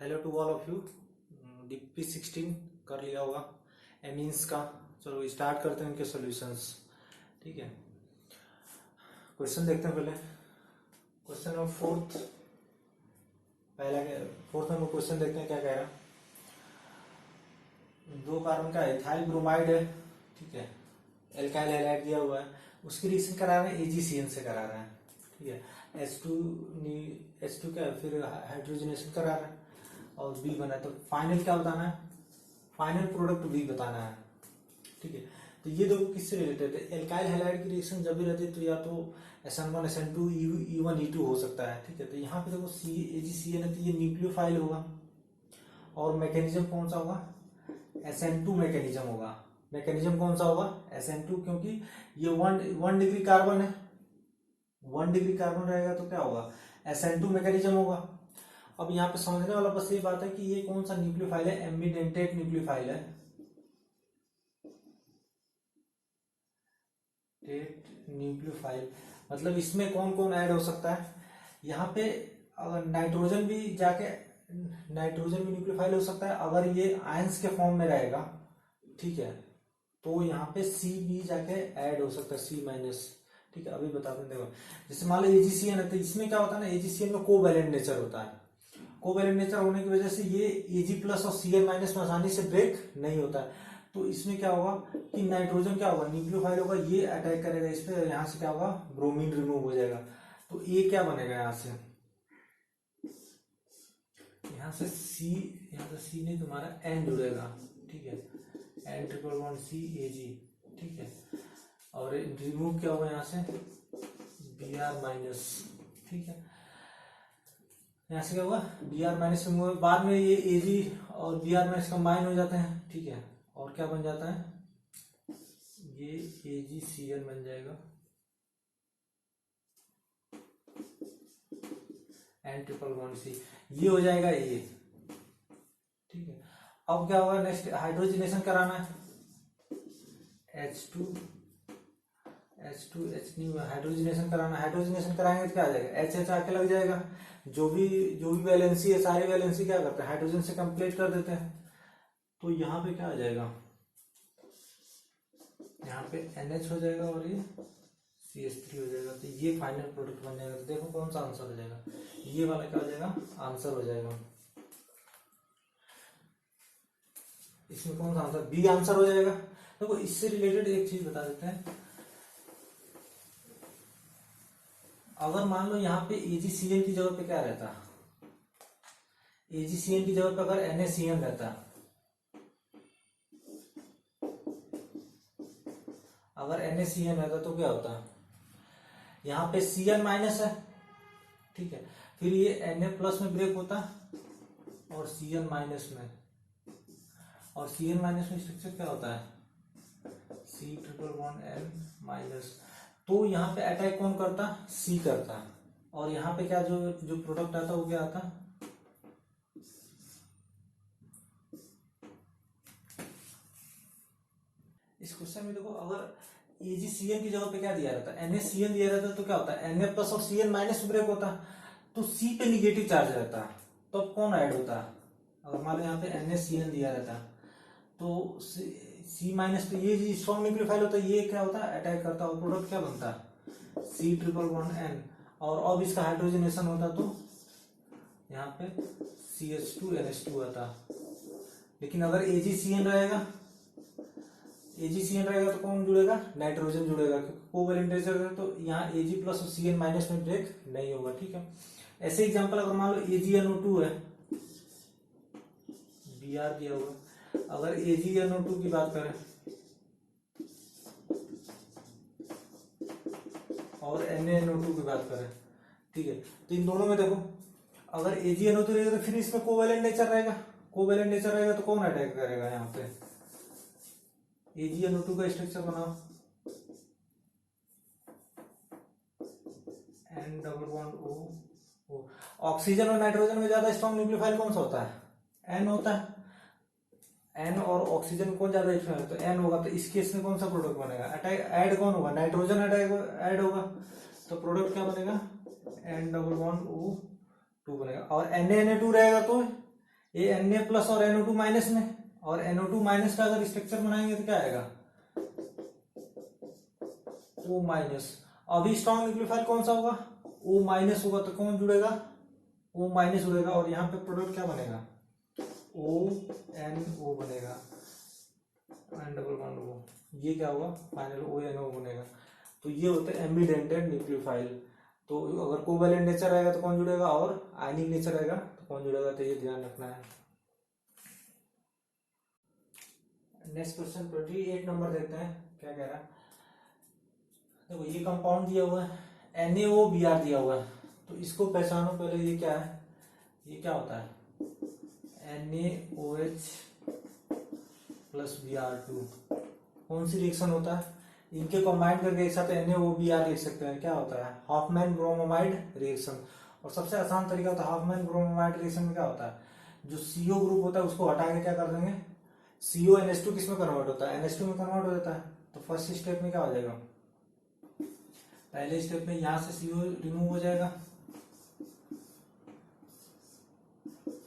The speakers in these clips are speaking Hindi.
Hello to all of you. DP16 कर लिया होगा एमीन्स का। चलो स्टार्ट करते हैं इनके सॉल्यूशंस। ठीक है, क्वेश्चन देखते हैं पहले। क्वेश्चन नंबर फोर्थ, पहला फोर्थ नंबर क्वेश्चन देखते हैं क्या कह रहा है। 2 कार्बन का इथाइल ब्रोमाइड है, ठीक है, एल्काइल हैलाइड दिया हुआ है, उसकी रिएक्शन करा रहे हैं AgCN से करा रहे हैं। ठीक है, H2 क्या फिर हाइड्रोजनेशन करा रहे हैं और B बना है, तो फाइनल क्या बताना है, फाइनल प्रोडक्ट B बताना है। ठीक है, तो ये दो किससे रिलेटेड है, एल्काइल हैलाइड की रिएक्शन जब भी रहती है तो या तो SN1 SN2 E1 E2 हो सकता है। ठीक है, तो यहाँ पे देखो AgCN है तो ये न्यूक्लियोफाइल होगा और मैकेनिज्म कौन सा होगा, SN2 मैकेनिज्म होगा। मैकेनिज्म कौन सा होगा, SN2, क्योंकि ये 1 डिग्री कार्बन है, 1 डिग्री कार्बन रहेगा तो क्या होगा, SN2 मैकेनिज्म होगा। अब यहाँ पे समझने वाला बस ये बात है कि ये कौन सा न्यूक्लियोफाइल है, एम्बिडेंटेट न्यूक्लियोफाइल है। न्यूक्लियोफाइल मतलब इसमें कौन कौन ऐड हो सकता है, यहाँ पे अगर नाइट्रोजन भी जाके, नाइट्रोजन भी न्यूक्लियोफाइल हो सकता है अगर ये आयंस के फॉर्म में रहेगा। ठीक है, तो यहाँ पे सी भी जाके ऐड हो सकता है, C-। ठीक है, अभी बताते हैं। देखो जैसे मान लो AgCN है तो इसमें क्या होता है ना, AgCN में कोवैलेंट नेचर होता है। कोवैलेंट नेचर होने की वजह से ये Ag+ और Cl- में आसानी से ब्रेक नहीं होता है। तो इसमें क्या होगा कि नाइट्रोजन क्या होगा, न्यूक्लियोफाइल होगा, ये अटैक करेगा इस पे, यहाँ से क्या होगा, ब्रोमीन रिमूव हो जाएगा। तो ये क्या बनेगा, यहाँ से C नहीं, तुम्हारा N जुड़ेगा। ठीक है, N111C Ag। ठीक है, और रिमूव क्या होगा यहाँ से, Br-। ठीक है, यहाँ से क्या होगा, Br- रिमूव, बाद में ये Ag और Br- कंबाइन हो जाते हैं। ठीक है, और क्या बन जाता है, ये AgCN बन जाएगा, N111C, ये हो जाएगा ये। ठीक है, अब क्या होगा, नेक्स्ट हाइड्रोजनेशन कराना है, H2 हाइड्रोजनेशन कराना है। हाइड्रोजनेशन कराएंगे तो क्या आ जाएगा, HH आके लग जाएगा। जो भी वैलेंसी है, सारी वैलेंसी क्या करते हैं, हाइड्रोजन से कंप्लीट कर देते हैं। तो यहाँ पे क्या आ जाएगा, यहाँ पे NH हो जाएगा और ये CH3 हो जाएगा। तो ये फाइनल प्रोडक्ट बन जाएगा। तो देखो कौन सा आंसर हो जाएगा, ये वाला क्या हो जाएगा, आंसर हो जाएगा। इसमें कौन सा आंसर, B आंसर हो जाएगा। देखो इससे रिलेटेड एक चीज बता देते हैं, अगर मान लो यहाँ पे AgCN की जगह पे क्या रहता, AgCN की जगह पे अगर NaCN रहता, अगर NaCN रहता तो क्या होता, यहाँ पे Cl- है। ठीक है, फिर ये Na+ में ब्रेक होता और Cl- में, और Cl- में स्ट्रक्चर क्या होता है, C++N-। तो यहाँ पे अटैक कौन करता, C करता, और यहाँ पे क्या जो जो प्रोडक्ट आता वो क्या आता, इस क्वेश्चन में देखो अगर AgCN की जगह पे क्या दिया रहता है, NaCN दिया रहता तो क्या होता है, Na+ और Cl- में ब्रेक होता, तो C पे निगेटिव चार्ज रहता, तो अब कौन ऐड होता, अगर मान लो यहाँ पे NaCN दिया रहता तो C- पे ये स्ट्रॉन्ग न्यूक्लियोफाइल होता है, ये क्या होता है, अटैक करता, और प्रोडक्ट क्या बनता, C++N, और अब इसका हाइड्रोजनेशन होता तो यहाँ पे CH2NH2 आता। लेकिन अगर AgCN रहेगा, तो कौन जुड़ेगा, नाइट्रोजन जुड़ेगा, क्योंकि कोवैलेंट नेचर है तो यहाँ Ag+ और Cl- में ब्रेक नहीं होगा। ठीक है, ऐसे एग्जांपल अगर मान लो AgNO2 है, Br दिया हुआ, अगर AgNO2 की बात करें और NaNO2 की बात करें, ठीक है, तो इन दोनों में देखो अगर AgNO2 रहेगा तो फिर इसमें कोवैलेंट नेचर रहेगा, तो कौन अटैक करेगा, यहाँ पे AgNO2 का स्ट्रक्चर बनाओ, N-O-O। ऑक्सीजन और नाइट्रोजन में ज्यादा स्ट्रॉन्ग न्यूक्लियोफाइल कौन सा होता है, N होता है। N और ऑक्सीजन कौन ज्यादा स्ट्रॉन्ग है, तो N होगा। तो इस केस में कौन सा प्रोडक्ट बनेगा, अटैक ऐड कौन होगा, नाइट्रोजन ऐड होगा, तो प्रोडक्ट क्या बनेगा, N-O-O बनेगा। और Na Na2 रहेगा तो ये Na प्लस और NO2 माइनस में, और NO2 माइनस का अगर स्ट्रक्चर बनाएंगे तो क्या आएगा, O माइनस। अभी स्ट्रॉन्ग न्यूक्लियोफाइल कौन सा होगा, O माइनस होगा, तो कौन जुड़ेगा, O माइनस जुड़ेगा, और यहाँ पे प्रोडक्ट क्या बनेगा, ONO बनेगा, एन डबल बॉन्ड O, ये क्या होगा फाइनल ONO बनेगा। तो ये होते हैं एम्बिडेंटेड न्यूक्लियोफाइल। तो अगर कोवैलेंट नेचर रहेगा तो कौन जुड़ेगा, और आयनिक नेचर रहेगा तो कौन जुड़ेगा, तो ये ध्यान रखना है। नेक्स्ट क्वेश्चन 28 नंबर देखते हैं, क्या कह रहा है। देखो ये कंपाउंड दिया हुआ है NaOBr दिया हुआ है, तो इसको पहचानो पहले, ये क्या है, ये क्या होता है, NaOH प्लस Br2, कौन सी रिएक्शन होता है, इनके कंबाइन करके एक साथ NaOBr लिख सकते हैं, क्या होता है, हॉफमैन ब्रोमाइड रिएक्शन। और सबसे आसान तरीका होता है हॉफमैन ब्रोमाइड रिएक्शन में क्या होता है, जो CO ग्रुप होता है उसको हटा के क्या कर देंगे, CONH2 किस में कन्वर्ट होता है, NH2 में कन्वर्ट हो जाता है। तो फर्स्ट स्टेप में क्या हो जाएगा, पहले स्टेप में यहां से CO रिमूव हो जाएगा,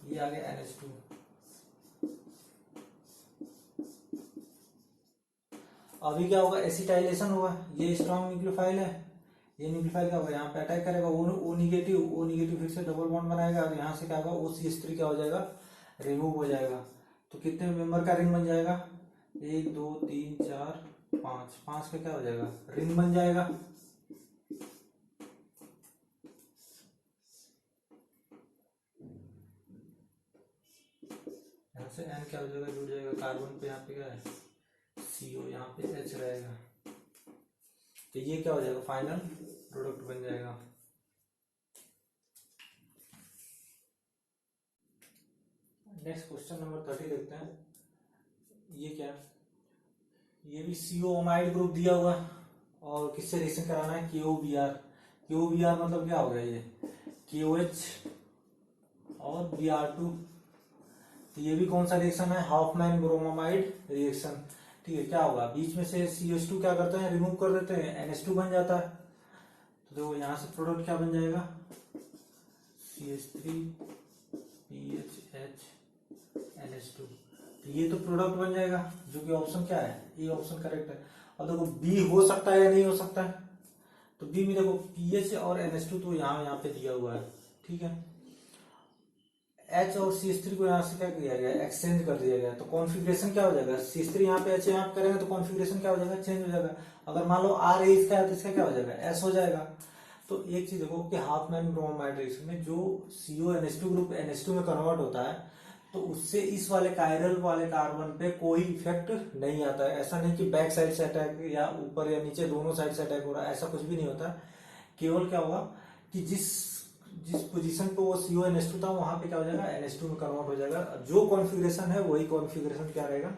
ये आ गया NH2। अभी क्या होगा, एसिटाइलेशन होगा, ये स्ट्रॉन्ग न्यूक्लियोफाइल है, ये न्यूक्लियोफाइल क्या होगा, यहाँ पे अटैक करेगा, O निगेटिव फिर से डबल बॉन्ड बनाएगा, और यहाँ से क्या होगा, OCH3 क्या हो जाएगा, रिमूव हो जाएगा। तो कितने मेंबर का रिंग बन जाएगा, 1 2 3 4 5, 5 का क्या हो जाएगा, रिंग बन जाएगा। यहाँ से N क्या हो जाएगा, जुड़ जाएगा कार्बन पे, यहाँ पे क्या है CO, यहाँ पे H रहेगा, तो ये क्या हो जाएगा, फाइनल प्रोडक्ट बन जाएगा। नेक्स्ट क्वेश्चन नंबर 30 देखते हैं, ये क्या, ये भी CO अमाइड ग्रुप दिया हुआ है, और किससे रिएक्शन कराना है, KOBr। KOBr मतलब क्या हो गया, ये KOH और Br2, तो ये भी कौन सा रिएक्शन है, हॉफमैन ब्रोमाइड रिएक्शन। ठीक है, क्या होगा, बीच में से CH2 क्या करते हैं, रिमूव कर देते हैं, NH2 बन जाता है। तो देखो यहाँ से प्रोडक्ट क्या बन जाएगा, CH3 PHH NH2, तो ये तो प्रोडक्ट बन जाएगा, जो कि ऑप्शन क्या है, ये ऑप्शन करेक्ट है। और देखो बी हो सकता है या नहीं हो सकता है, तो बी में देखो PH और NH2 तो यहाँ पे दिया हुआ है, ठीक है, H और CH3 को यहाँ से क्या किया गया, एक्सचेंज कर दिया गया, तो कॉन्फ़िगरेशन क्या हो जाएगा, CH3 यहाँ पे H यहाँ पे करेंगे तो कॉन्फ़िगरेशन क्या हो जाएगा, चेंज हो जाएगा। अगर मान लो R है इसका है तो इसका क्या हो जाएगा, S हो जाएगा। तो एक चीज देखो कि हाफमैन ब्रोमाइड रिएक्शन में जो CONH2 ग्रुप NH2 में कन्वर्ट होता है, तो उससे इस वाले कायरल वाले कार्बन पे कोई इफेक्ट नहीं आता है। ऐसा नहीं कि बैक साइड से अटैक या ऊपर या नीचे दोनों साइड से अटैक हो रहा है, ऐसा कुछ भी नहीं होता। केवल क्या होगा कि जिस जिस पोजीशन पे वो CONH2 था वहां पे क्या हो जाएगा, NH2 में कन्वर्ट हो जाएगा। जो कॉन्फ़िगरेशन है वही कॉन्फ़िगरेशन क्या रहेगा,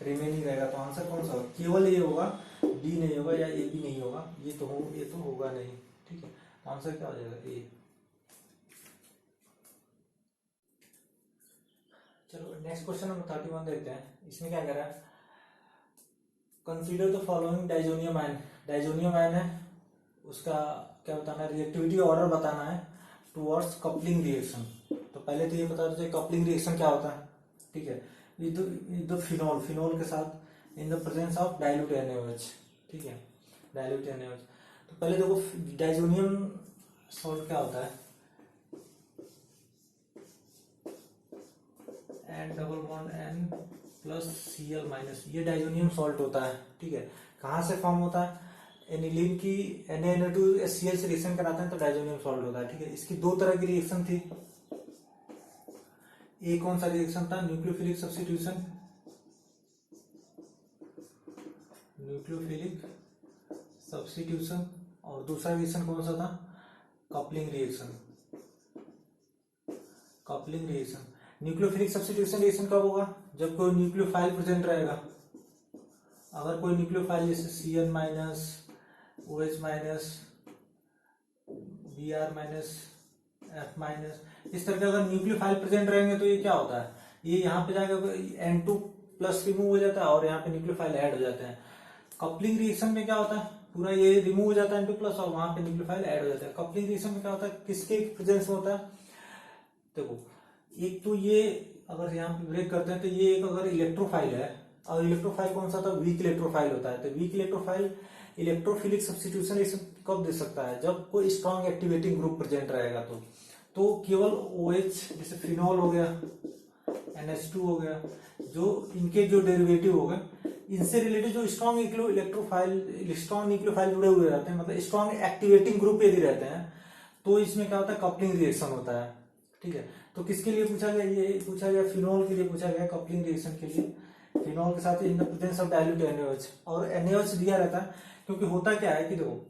रिमेनिंग रहेगा। तो आंसर कौन सा होगा, केवल ये होगा, डी नहीं होगा या ए भी नहीं होगा, ये तो होगा नहीं। ठीक है, तो आंसर क्या हो जाएगा, ए। चलो नेक्स्ट क्वेश्चन नंबर 31 देखते हैं। इसमें क्या कह रहा है, consider the following diazonium ion. Diazonium ion है, उसका क्या बताना है, रिएक्टिविटी ऑर्डर बताना है टुवर्ड्स कपलिंग रिएक्शन। तो पहले तो ये बता दीजिए कपलिंग रिएक्शन क्या होता है। ठीक है, विद फिनोल, फिनोल के साथ in the presence of dilute NaOH। ठीक है, डाइल्यूट NaOH। तो पहले देखो डाइजोनियम सॉल्ट क्या होता है, N double bond N plus Cl minus, ये डाइजोनियम सॉल्ट होता है। ठीक है, कहाँ से फॉर्म होता है, एनिलीन की NaNO2HCl से रिएक्शन कराते हैं तो डाइजोनियम सॉल्ट होता है। ठीक है, इसकी दो तरह की रिएक्शन थी। एक कौन सा रिएक्शन था, न्यूक्लियोफिलिक सब्स्टिट्यूशन, न्यूक्लियोफिलिक सब्स्टिट्यूशन, और दूसरा रिएक्शन कौन सा था, coupling reaction. Coupling reaction, nucleophilic substitution reaction कब होगा, जब कोई न्यूक्लियोफाइल प्रेजेंट रहेगा। अगर कोई न्यूक्लियोफाइल जैसे Cn minus, OH minus, Br minus, F minus, इस तरह के अगर न्यूक्लियोफाइल प्रेजेंट रहेंगे तो ये क्या होता है, ये यहाँ पे जाकर N2 प्लस रिमूव हो जाता है और यहाँ पे न्यूक्लियोफाइल ऐड हो जाते हैं। कपलिंग रिएक्शन में क्या होता है, पूरा ये रिमूव हो जाता है N2 प्लस और वहां पे न्यूक्लियोफाइल ऐड हो जाता है। कपलिंग रिएक्शन में क्या होता है, किसके प्रेजेंस में होता है, देखो एक तो ये अगर यहाँ पे ब्रेक करते हैं तो ये एक अगर इलेक्ट्रोफाइल है, और इलेक्ट्रोफाइल कौन सा था, वीक इलेक्ट्रोफाइल होता है। तो वीक इलेक्ट्रोफाइल इलेक्ट्रोफिलिक सब्स्टिट्यूशन कब दे सकता है, जब कोई स्ट्रॉन्ग एक्टिवेटिंग ग्रुप प्रेजेंट रहेगा। तो केवल OH जैसे फिनॉल हो गया, NH2 हो गया, जो इनके जो डेरिवेटिव हो गए, इनसे रिलेटेड जो स्ट्रॉन्ग न्यूक्लियोफाइल जुड़े हुए रहते हैं, मतलब स्ट्रॉन्ग एक्टिवेटिंग ग्रुप यदि रहते हैं, तो इसमें क्या होता है, कपलिंग रिएक्शन होता है। ठीक है, तो किसके लिए पूछा गया, ये पूछा गया फिनॉल के लिए पूछा गया, कपलिंग रिएक्शन के लिए फिनॉल के साथ in the presence of dilute NaOH। और NaOH दिया रहता है क्योंकि होता क्या है कि देखो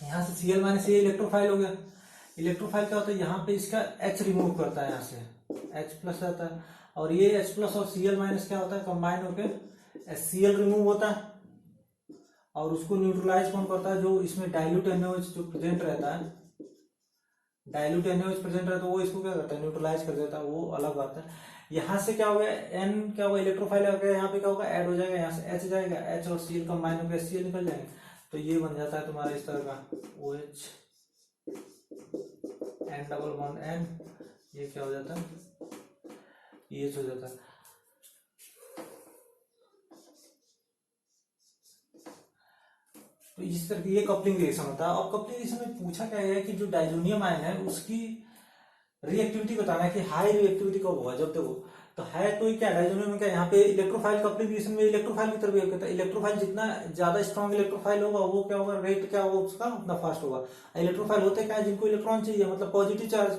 यहाँ से Cl- ये इलेक्ट्रोफाइल हो गया। इलेक्ट्रोफाइल क्या होता है, यहाँ पे इसका H रिमूव करता है, यहाँ से H+ रहता है, और ये H+ और Cl- क्या होता है, कंबाइन होकर HCl रिमूव होता है, और उसको न्यूट्रलाइज कौन करता है, जो इसमें डाइल्यूट NaOH जो प्रेजेंट रहता है, डाइल्यूट NaOH प्रेजेंट रहता है, वो इसको क्या करता है, न्यूट्रलाइज कर देता है, वो अलग बात है। यहाँ से क्या हो गया, N क्या होगा, इलेक्ट्रोफाइल हो गया, यहाँ पे क्या होगा, ऐड हो जाएगा, यहाँ से H जाएगा, H और Cl कंबाइन होकर HCl निकल जाएंगे, तो ये बन जाता है तुम्हारा इस तरह का OH N double bond N, ये क्या हो जाता है, ये हो जाता है। तो इस तरह की ये कपलिंग रिएक्शन होता है। और कपलिंग रिएक्शन में पूछा क्या है कि जो डाइजोनियम आयन है उसकी रिएक्टिविटी बताना है कि हाई रिएक्टिविटी कब होगा, जब तक वो तो है, तो ये क्या डाइजोनियम में क्या, यहाँ पे इलेक्ट्रोफाइल कपलिंग रिएक्शन में इलेक्ट्रोफाइल की तरफ बिहेव करता है। इलेक्ट्रोफाइल जितना ज्यादा स्ट्रॉन्ग इलेक्ट्रोफाइल होगा, वो क्या होगा, रेट क्या होगा उसका, उतना फास्ट होगा। इलेक्ट्रोफाइल होते क्या है, जिनको इलेक्ट्रॉन चाहिए, मतलब पॉजिटिव चार्ज,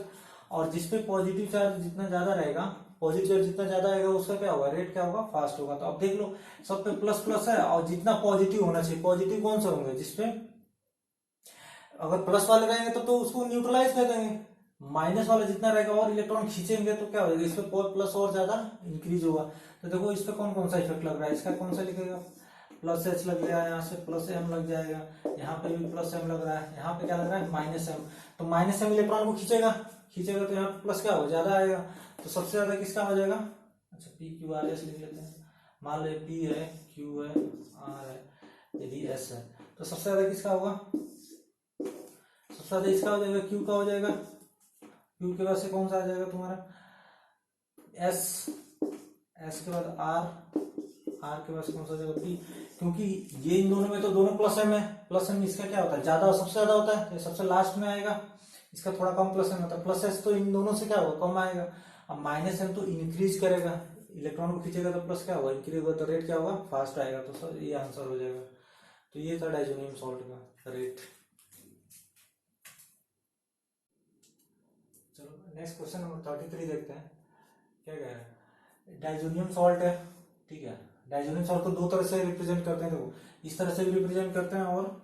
और जिसपे पॉजिटिव चार्ज जितना ज्यादा रहेगा, पॉजिटिव चार्ज जितना ज्यादा आएगा, उसका क्या होगा, रेट क्या होगा, फास्ट होगा। तो अब देख लो सब पे प्लस प्लस है, और जितना पॉजिटिव होना चाहिए, पॉजिटिव कौन सा होंगे, जिसपे अगर प्लस वाले रहेंगे तो उसको न्यूट्रलाइज कर देंगे, माइनस वाला जितना रहेगा और इलेक्ट्रॉन खींचेंगे तो क्या होगा, इसमें प्लस और ज्यादा इंक्रीज होगा। तो देखो इस पे कौन कौन सा इफेक्ट लग रहा है, इसका कौन सा लिखेगा, +H लग गया, यहाँ से +M लग जाएगा, यहाँ पे भी +M लग रहा है, यहाँ पे क्या लग रहा है, -M। तो -M इलेक्ट्रॉन को खींचेगा, तो यहाँ पे प्लस क्या हो, ज्यादा आएगा, तो सबसे ज्यादा किसका हो जाएगा, अच्छा PQRS लिख लेते हैं, मान लो P है, Q है, R है, यदि S है, तो सबसे ज्यादा किसका होगा, सबसे ज्यादा इसका हो जाएगा, Q का हो जाएगा, Q के बाद से कौन सा आ जाएगा तुम्हारा S, S के बाद R के बाद से कौन सा आ जाएगा P, क्योंकि ये इन दोनों में तो दोनों +M है, +M इसका क्या होता है, ज्यादा सबसे ज्यादा होता है, तो सबसे लास्ट में आएगा, इसका थोड़ा कम +M होता है, +S तो इन दोनों से क्या होगा, कम आएगा। अब -M तो इंक्रीज करेगा, इलेक्ट्रॉन को खींचेगा, तो प्लस क्या होगा, इंक्रीज होगा, तो रेट क्या होगा, फास्ट आएगा, तो सर ये आंसर हो जाएगा। तो ये था डाइजोनियम सॉल्ट का रेट। चलो नेक्स्ट क्वेश्चन नंबर 33 देखते हैं, क्या कह रहा है, डाइजोनियम सॉल्ट है, ठीक है, डाइजोनियम सॉल्ट को दो तरह से रिप्रेजेंट करते हैं, देखो इस तरह से भी रिप्रेजेंट करते हैं, और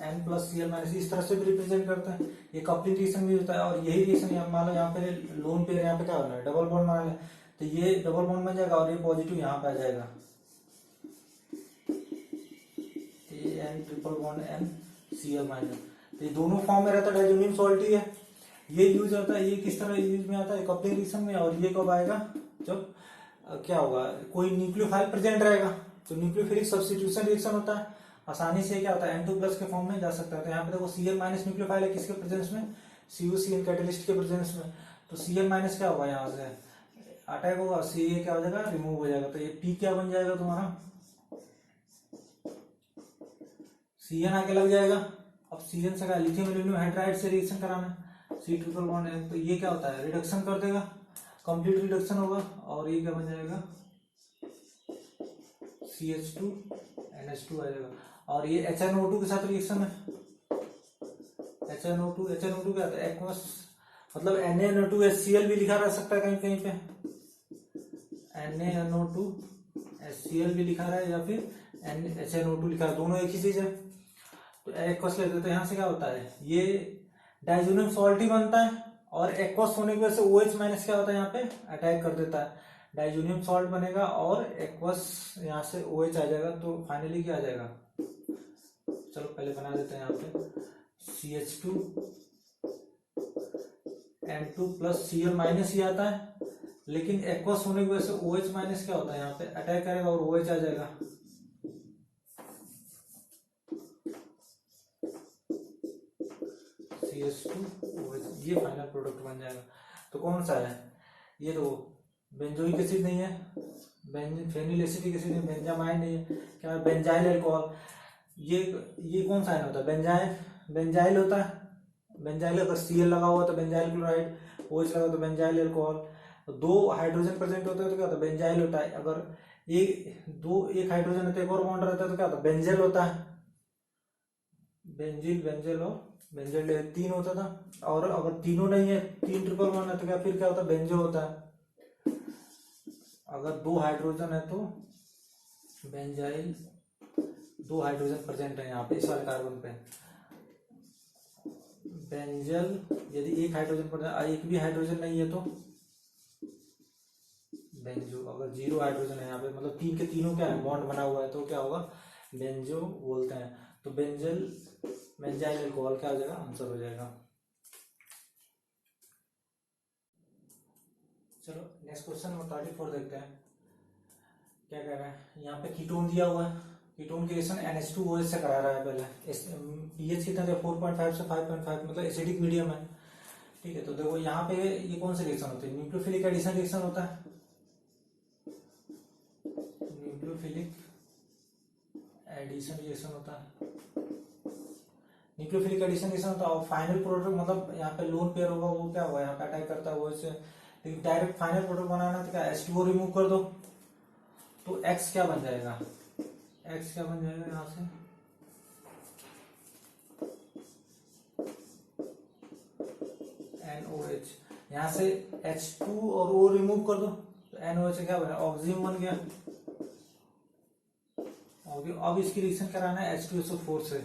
N+Cl- इस तरह से भी रिप्रेजेंट करते हैं। ये कपलिंग रिएक्शन भी होता है, और यही रिएक्शन मान लो यहाँ पे लोन पेयर, यहाँ पे क्या होना है, डबल बॉन्ड बना है, तो ये डबल बॉन्ड बन जाएगा, और ये पॉजिटिव यहाँ पे आ जाएगा, N ट्रिपल बॉन्ड NCl-। तो ये दोनों फॉर्म में रहता है, डाइजोनियम सॉल्ट ही है, ये यूज होता है, ये किस तरह यूज में आता है, कपलिंग रिएक्शन में, और ये कब आएगा, जब क्या होगा, कोई न्यूक्लियोफाइल प्रेजेंट रहेगा, तो न्यूक्लियोफिलिक सब्स्टिट्यूशन रिएक्शन होता है, आसानी से क्या होता है N2+ के फॉर्म में जा सकता है। तो यहाँ पे देखो Cl- न्यूक्लियोफाइल है, किसके प्रेजेंस में, CuCN कैटलिस्ट के प्रेजेंस में, तो Cl- क्या होगा, यहाँ से अटैक होगा, Ca क्या हो जाएगा, रिमूव हो जाएगा, तो ये P क्या बन जाएगा तुम्हारा, Cn आके लग जाएगा। अब Cn से क्या, लिथियम एल्यूमिनियम हाइड्राइड से रिएक्शन कराना, C ट्रिपल बॉन्ड N, तो ये क्या होता है, रिडक्शन कर देगा, कंप्लीट रिडक्शन होगा, और ये क्या बन जाएगा, CH2NH2 आ जाएगा, और ये HNO2 के साथ रिएक्शन है, HNO2 क्या होता है, एक्वस, मतलब NaNO2HCl भी लिखा रह सकता है कहीं कहीं पे, NaNO2HCl भी लिखा रहा है, या फिर HNO2 लिखा है, दोनों एक ही चीज है, तो एक्वस लेते हैं, तो यहाँ से क्या होता है, ये डाइजोनियम सॉल्ट ही बनता है, और एक्वस होने की वजह से OH- क्या होता है, यहाँ पे अटैक कर देता है, डाइजोनियम सॉल्ट बनेगा, और एक्वस यहाँ से OH आ जाएगा, तो फाइनली क्या आ जाएगा, चलो पहले बना देते हैं यहाँ पे, CH2 N2 + Cl- ही आता है, लेकिन एक्वस होने की वजह से OH- क्या होता है, यहाँ पे अटैक करेगा, और OH आ जाएगा, CH2OH, ये फाइनल प्रोडक्ट बन जाएगा। तो कौन सा है ये? तो बेंजोइक एसिड नहीं है, फेनिल एसिटिक एसिड नहीं, बेंजामाइन नहीं है, क्या है? Benzyl alcohol. ये कौन सा आयन होता है? बेंजाइल होता है। बेंजाइल अगर Cl लगा हुआ तो बेंजाइल क्लोराइड, OH लगा तो बेंजाइल अल्कोहल। तो दो हाइड्रोजन प्रेजेंट होते हैं तो क्या होता है? बेंजाइल होता है। अगर एक हाइड्रोजन होता है, एक और बॉन्ड रहता है तो क्या होता है? बेंजेल होता है। बेंजेल और बेंजेल 3 होता था। और अगर तीनों नहीं है, 3 ट्रिपल बॉन्ड है तो क्या फिर क्या होता है? बेंजो होता है। अगर 2 हाइड्रोजन है तो बेंजाइल, 2 हाइड्रोजन प्रेजेंट है यहाँ पे इस वाले कार्बन पे, बेंजल। यदि एक हाइड्रोजन प्रेजेंट, एक भी हाइड्रोजन नहीं है तो बेंजो। अगर 0 हाइड्रोजन है यहाँ पे, मतलब 3 के तीनों क्या है? बॉन्ड बना हुआ है तो क्या होगा? बेंजो बोलते हैं। तो बेंजाइल अल्कोहल क्या हो जाएगा? आंसर हो जाएगा। चलो नेक्स्ट क्वेश्चन नंबर 34 देखते हैं क्या कह रहा है। यहाँ पे कीटोन दिया हुआ है, कीटोन की रिएक्शन NH2OH से करा रहा है। पहले pH कितना है? 4.5 से 5.5, मतलब एसिडिक मीडियम है। ठीक है, तो देखो यहाँ पे ये कौन सी रिएक्शन होती है? न्यूक्लियोफिलिक एडिशन रिएक्शन होता है। न्यूक्लियोफिलिक एडिशन रिएक्शन होता है। न्यूक्लियोफिलिक एडिशन रिएक्शन होता है और फाइनल प्रोडक्ट, मतलब यहाँ पे लोन पेयर होगा, वो क्या होगा? यहाँ पे अटैक करता है वो इससे। लेकिन डायरेक्ट फाइनल प्रोडक्ट बनाना है तो क्या? H2O रिमूव कर दो तो X क्या बन जाएगा? X क्या बन जाएगा यहाँ से? NOH। यहाँ से H2 और O रिमूव कर दो तो NOH से क्या बना? ऑक्सीजन बन गया। अब इसकी रिएक्शन कराना है H2SO4 से,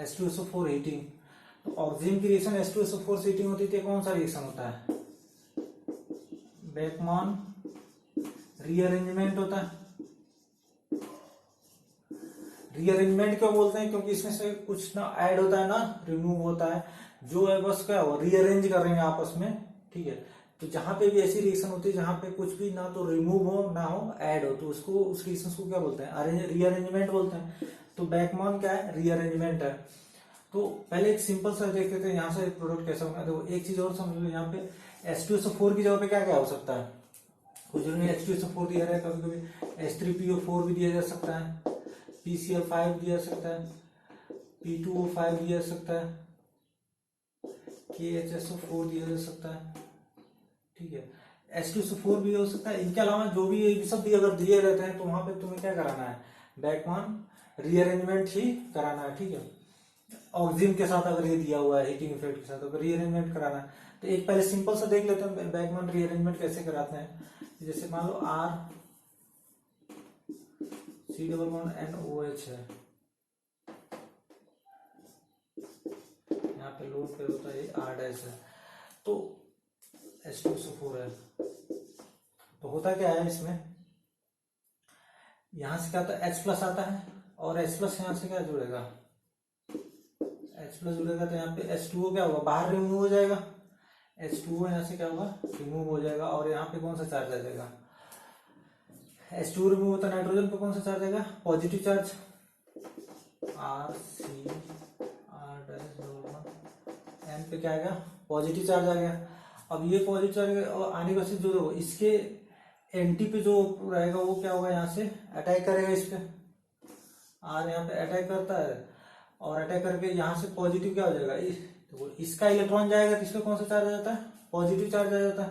H2SO4 हीटिंग। तो ऑक्सीजन की रिएक्शन H2SO4 से हीटिंग होती है, कौन सा रिएक्शन होता है? बेकमैन रीअरेंजमेंट होता है। रीअरेंजमेंट क्यों बोलते हैं? क्योंकि इसमें से कुछ ना ऐड होता है ना रिमूव होता है। जो है बस क्या हो? रीअरेंज कर रहे हैं आपस में। ठीक है, तो जहां पे भी ऐसी रिएक्शन होती है जहां पे कुछ भी ना तो रिमूव हो ना हो ऐड हो, तो उसको उस रिएक्शन को क्या बोलते हैं? रीअरेंजमेंट बोलते हैं। तो बेकमैन क्या है? रीअरेंजमेंट है। तो पहले एक सिंपल सा देख लेते हैं यहाँ से प्रोडक्ट कैसा होगा। देखो एक चीज और समझ लो, यहाँ पे H2SO4 की जगह पे क्या क्या हो सकता है? कुछ जरूरी H2SO4 दिया है, कभी कभी H3PO4 भी दिया जा सकता है, PCl5 दिया जा सकता है, P2O5 दिया जा सकता है, KHSO4 दिया जा सकता है। ठीक है, H2SO4 भी हो सकता है। इनके अलावा जो भी ये सब भी अगर दिए रहते हैं तो वहां पे तुम्हें क्या कराना है? बेकमैन रीअरेंजमेंट ही कराना है। ठीक है, ऑक्सीजन के साथ अगर ये दिया हुआ है हीटिंग इफेक्ट के साथ, अगर रीअरेंजमेंट कराना है तो एक पहले सिंपल सा देख लेते हैं बेकमैन रीअरेंजमेंट कैसे कराते हैं। जैसे मान लो R C=NOH है, यहाँ पे लोड पे होता है R' है, तो H2SO4 है। तो होता क्या है इसमें? यहां से क्या होता है? H+ आता है और H+ यहां से क्या जुड़ेगा? H+ जुड़ेगा तो यहाँ पे H2O क्या होगा? बाहर रिमूव हो जाएगा। H2O यहाँ से क्या होगा? रिमूव हो जाएगा। और यहाँ पे कौन सा चार्ज आ जाएगा? H2O रिमूव होता है, नाइट्रोजन पे कौन सा चार्ज आएगा? पॉजिटिव चार्ज, N पे क्या आएगा? पॉजिटिव चार्ज आ गया। अब ये पॉजिटिव चार्ज आने का जो देखो इसके एंटी पे जो रहेगा वो क्या होगा? यहाँ से अटैक करेगा इस पे। R यहाँ पे अटैक करता है और अटैक करके यहाँ से पॉजिटिव क्या हो जाएगा? तो इसका इलेक्ट्रॉन जाएगा, किस पे कौन सा चार्ज आ जाता है? पॉजिटिव चार्ज आ जाता है,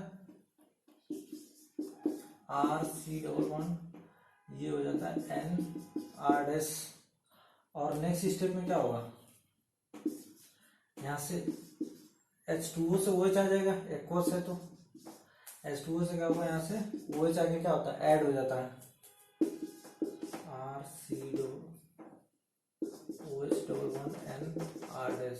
RC=, ये हो जाता है NR'। और नेक्स्ट स्टेप में क्या होगा? यहाँ से H2O से OH आ जाएगा, एक्वस है तो H2O से क्या होगा? यहाँ से OH आके क्या होता है? ऐड हो जाता है, RC=OH=NR'।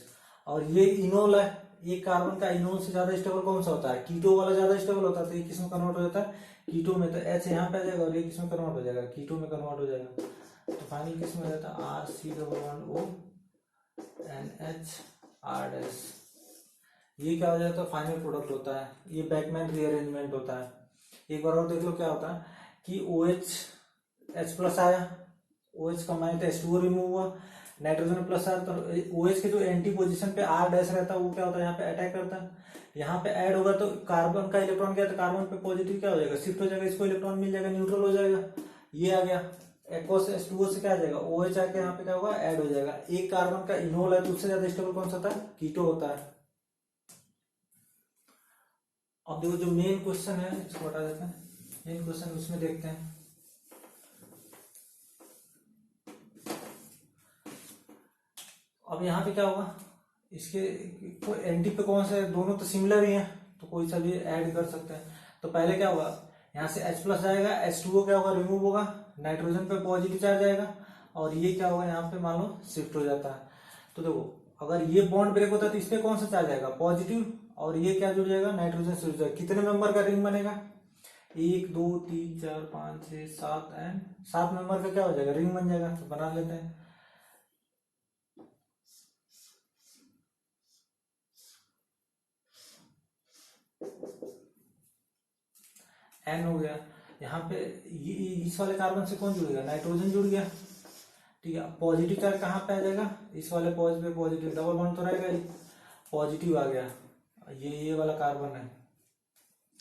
और ये इनोल है, ये कार्बन का इनोल से ज्यादा स्टेबल कौन सा होता है? कीटो वाला ज्यादा स्टेबल होता है, तो ये किस में कन्वर्ट हो जाता है? कीटो में। तो H यहाँ पे आ जाएगा और ये किस में कन्वर्ट हो जाएगा? कीटो में कन्वर्ट हो जाएगा। तो फाइनल किस में हो जाता है? RC=ONHR'। ये क्या हो जाता है? फाइनल प्रोडक्ट होता है। ये बेकमैन रीअरेंजमेंट होता है। एक बार और देख लो क्या होता है कि OH H+ आया, OH कंबाइन तो H2O रिमूव हुआ, नाइट्रोजन प्लस आर, तो OH के जो एंटी पोजीशन पे R डैश रहता है वो क्या होता है यहाँ पे अटैक करता है, यहाँ पे ऐड होगा तो कार्बन का इलेक्ट्रॉन क्या है, तो कार्बन पे पॉजिटिव क्या हो जाएगा, शिफ्ट हो जाएगा, इसको इलेक्ट्रॉन मिल जाएगा, न्यूट्रल हो जाएगा, ये आ गया। एक्वा से H2O से क्या आ जाएगा, OH आके यहाँ पे क्या होगा, ऐड हो जाएगा। एक कार्बन का इनोल है तो उससे ज्यादा स्टेबल कौन सा होता है, कीटो होता है। अब देखो जो मेन क्वेश्चन है इसको हटा देते हैं, मेन क्वेश्चन उसमें देखते हैं। अब यहाँ पे क्या होगा, इसके एंटी पे कौन से, दोनों तो सिमिलर ही हैं तो कोई सा भी ऐड कर सकते हैं। तो पहले क्या होगा, यहाँ से H प्लस जाएगा, H2O क्या होगा, रिमूव होगा, नाइट्रोजन पे पॉजिटिव चार्ज आएगा, और ये क्या होगा यहाँ पे मान लो शिफ्ट हो जाता है। तो देखो अगर ये बॉन्ड ब्रेक होता है तो इस पे कौन सा चार्ज आएगा, पॉजिटिव, और ये क्या जुड़ जाएगा, नाइट्रोजन से जुड़ जाएगा। कितने मेंबर का रिंग बनेगा, 1 2 3 4 5 6 7 एंड 7 मेंबर का क्या हो जाएगा, रिंग बन जाएगा। तो बना लेते हैं। N हो गया। यहाँ पे ये इस वाले कार्बन से कौन जुड़ेगा, नाइट्रोजन जुड़ गया, ठीक है। पॉजिटिव चार्ज कहाँ पे आ जाएगा, इस वाले पॉज पे पॉजिटिव, डबल बॉन्ड तो रहेगा ही, पॉजिटिव आ गया। ये वाला कार्बन है,